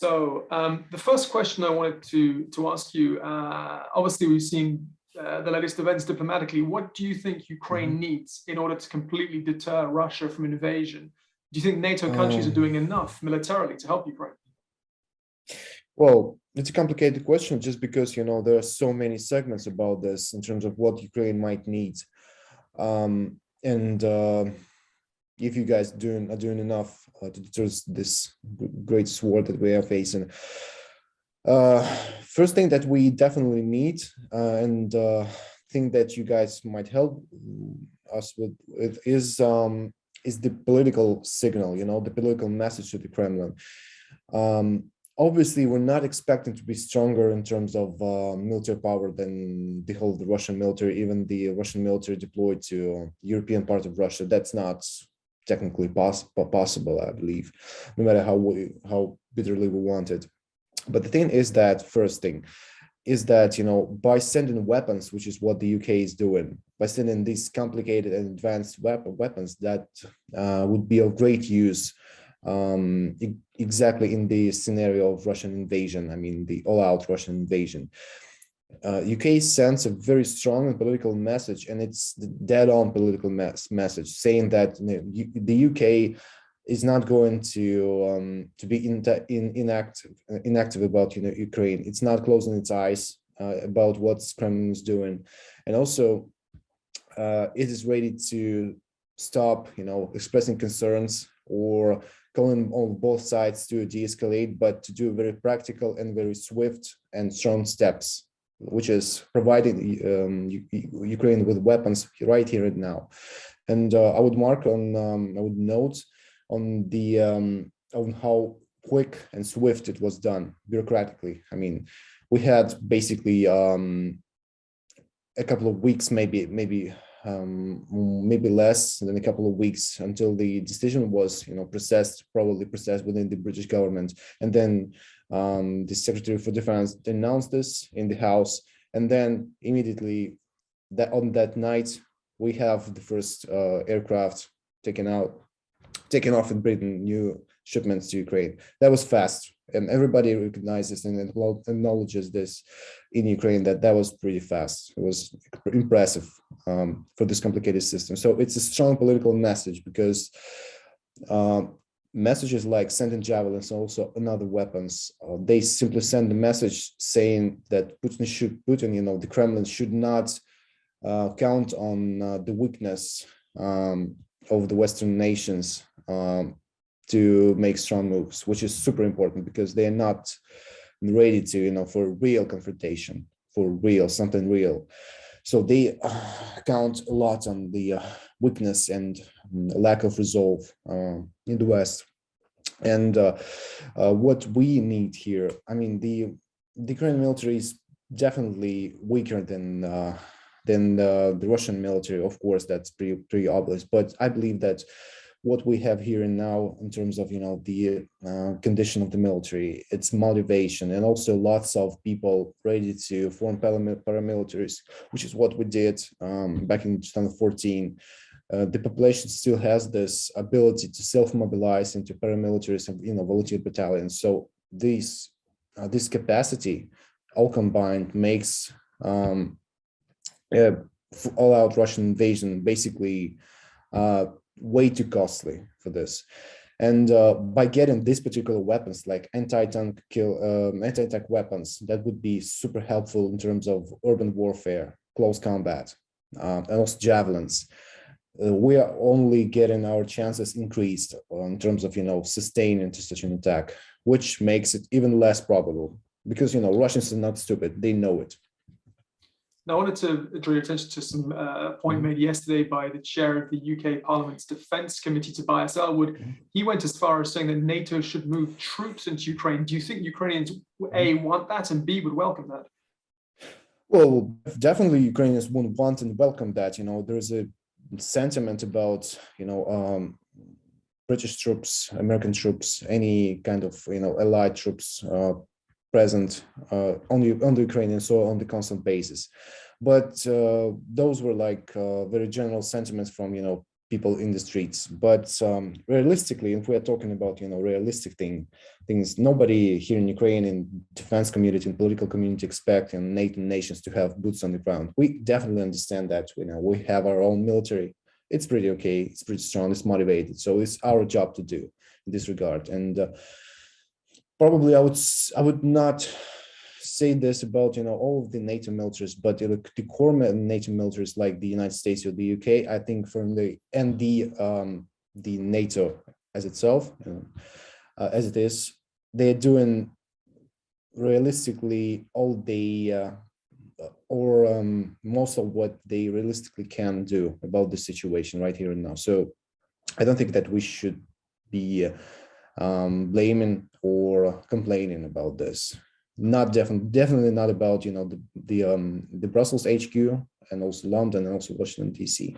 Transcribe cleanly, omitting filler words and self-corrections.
The first question I wanted to ask you, obviously we've seen the latest events diplomatically. What do you think Ukraine needs in order to completely deter Russia from invasion? Do you think NATO countries are doing enough militarily to help Ukraine? Well, it's a complicated question just because, there are so many segments about this in terms of what Ukraine might need. And if you guys are doing enough to deter this great war that we are facing. First thing that we definitely need and think that you guys might help us with is the political signal, the political message to the Kremlin. Obviously, we're not expecting to be stronger in terms of military power than the whole of the Russian military, even the Russian military deployed to European part of Russia. That's not technically possible, I believe, no matter how bitterly we want it. But the thing is that first thing is that, by sending weapons, which is what the UK is doing, by sending these complicated and advanced weapons that would be of great use exactly in the scenario of Russian invasion, I mean, the all-out Russian invasion. UK sends a very strong and political message, and it's the dead-on political message saying that the UK is not going to be inactive about Ukraine. It's not closing its eyes about what Kremlin is doing, and also it is ready to stop expressing concerns or calling on both sides to de-escalate, but to do very practical and very swift and strong steps, which is providing Ukraine with weapons right here and now. And I would note on the on how quick and swift it was done bureaucratically. I mean, we had basically a couple of weeks, maybe less than a couple of weeks until the decision was, probably processed within the British government. And then the Secretary for Defense announced this in the House. And then immediately on that night, we have the first aircraft taken off in Britain, new shipments to Ukraine. That was fast. And everybody recognizes and acknowledges this in Ukraine, that was pretty fast. It was impressive for this complicated system. So it's a strong political message because messages like sending javelins and also other weapons, they simply send a message saying that the Kremlin should not count on the weakness of the Western nations to make strong moves, which is super important because they are not ready to, for real confrontation, for something real. So they count a lot on the weakness and lack of resolve in the West. And what we need here, I mean, the Ukrainian military is definitely weaker than the Russian military. Of course, that's pretty obvious. But I believe that what we have here and now in terms of the condition of the military, its motivation, and also lots of people ready to form paramilitaries, which is what we did back in 2014. The population still has this ability to self-mobilize into paramilitaries and volunteer battalions. So this capacity all combined makes all-out Russian invasion basically way too costly for this. And by getting these particular weapons like anti-tank weapons, that would be super helpful in terms of urban warfare, close combat, and also javelins. We are only getting our chances increased in terms of sustaining to such an attack, which makes it even less probable because Russians are not stupid; they know it. Now, I wanted to draw your attention to some point made yesterday by the chair of the UK Parliament's Defence Committee, Tobias Ellwood. He went as far as saying that NATO should move troops into Ukraine. Do you think Ukrainians, A, want that, and B, would welcome that? Well, definitely Ukrainians would want and welcome that. There's a sentiment about, British troops, American troops, any kind of, allied troops present on the Ukrainian soil on the constant basis. But those were like very general sentiments from, people in the streets. But realistically, if we are talking about realistic things, nobody here in Ukraine, in defense community, in political community, expect NATO nations to have boots on the ground. We definitely understand that. We have our own military. It's pretty okay. It's pretty strong. It's motivated. So it's our job to do in this regard. And probably I would not say this about all of the NATO militaries, but the core NATO militaries like the United States or the UK, I think the NATO as itself, as it is, they're doing realistically all most of what they realistically can do about the situation right here and now. So I don't think that we should be blaming or complaining about this. Definitely not about the Brussels HQ and also London and also Washington DC.